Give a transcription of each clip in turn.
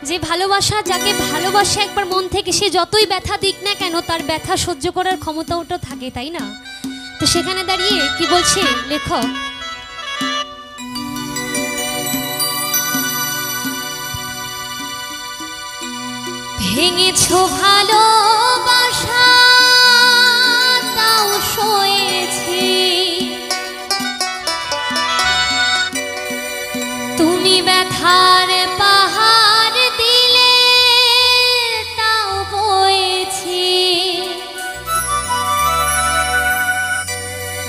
যে ভালোবাসা যাকে ভালোবাসে একবার মন থেকে, সে যতই ব্যথা দিক না কেন তার ব্যথা সহ্য করার ক্ষমতাটা থাকে, তাই না? তো সেখানে দাঁড়িয়ে কি বলছে লেখক, ভেঙেছো ভালোবাসা তাও সয়েছি, তুমি ব্যথার পাহাড় দিলে তাও বয়েছি,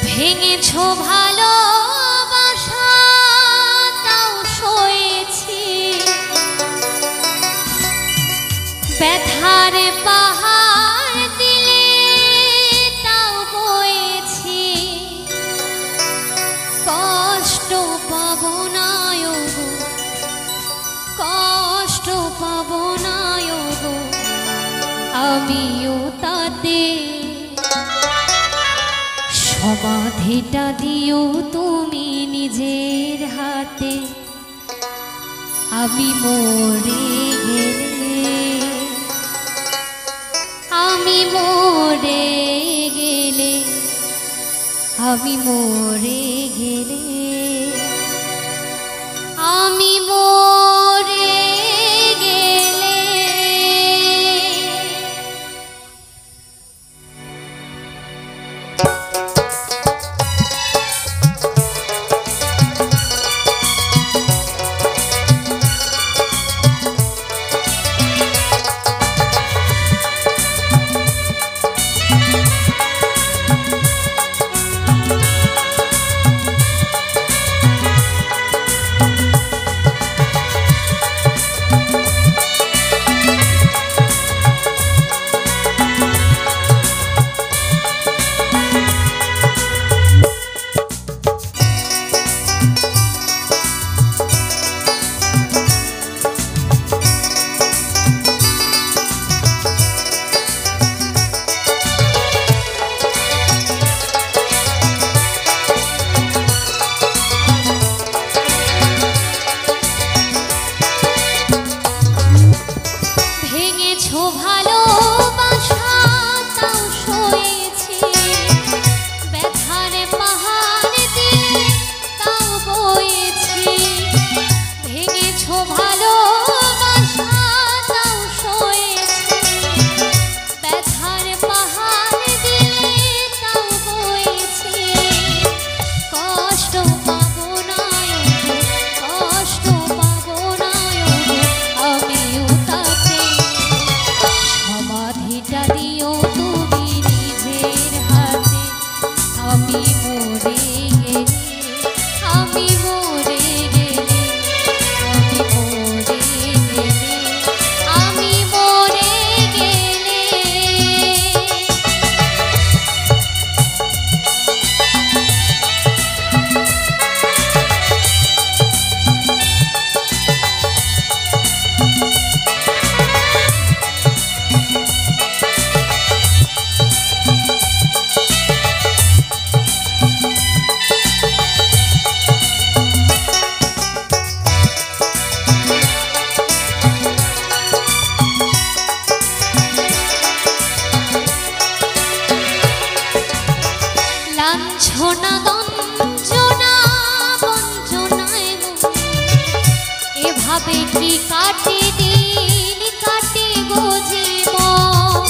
ভেঙেছো ভালোবাসা তাও সয়েছি, ব্যথার পাহাড় দিলে তাও বয়েছি, কষ্ট পাবো না গো, কষ্ট পাবো না গো, আমিও তাতে, সমাধিটা দিও তুমি নিজের হাতে, আমি মরে গেলে, আমি মরে গেলে, আমি মরে গেলে, আমি মরে গেলে। লাঞ্ছনা গঞ্জনা বঞ্চনায় এভাবে কি কাটে দিন, কাটে গো জীবন,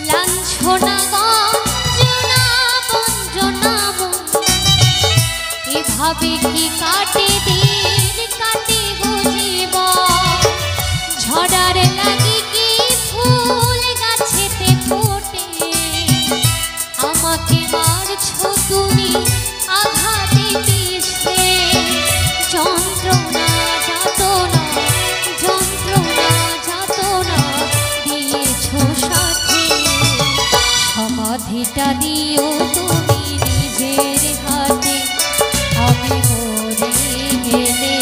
লাঞ্ছনা গঞ্জনা বঞ্চনা এভাবে কি কাটে দিন, কাটে গো জীবন, ঝড়ার লাগি কি ফুল গাছেতে ফোটে, আমাকে মারছো তুমি আঘাতে বিষে, যন্ত্রণা যাতনা, যন্ত্রণা যাতনা দিয়েছো সাথে, সমাধিটা দিও তুমি নিজের হাতে, আমি মরে গেলে,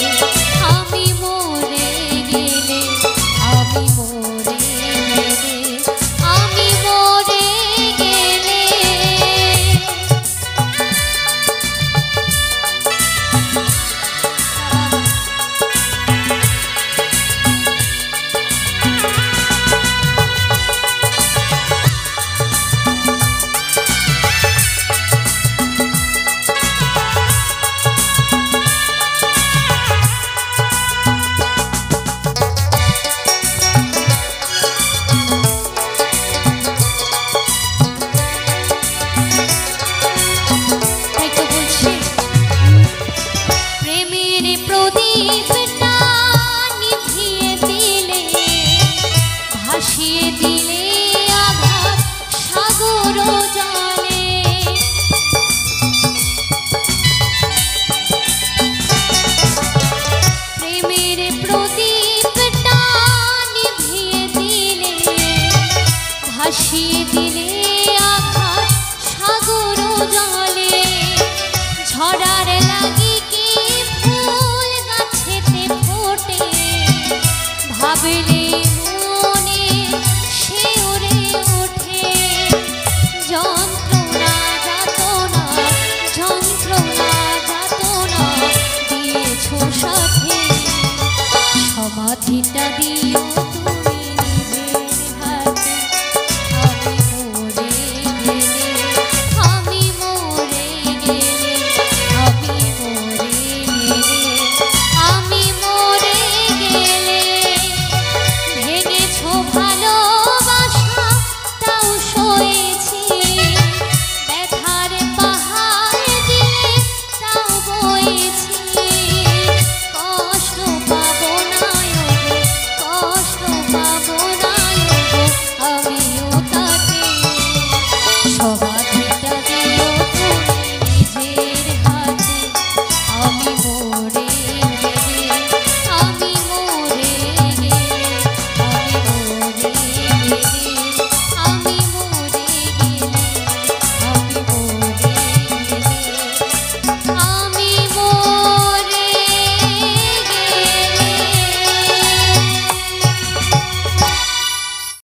হবে না।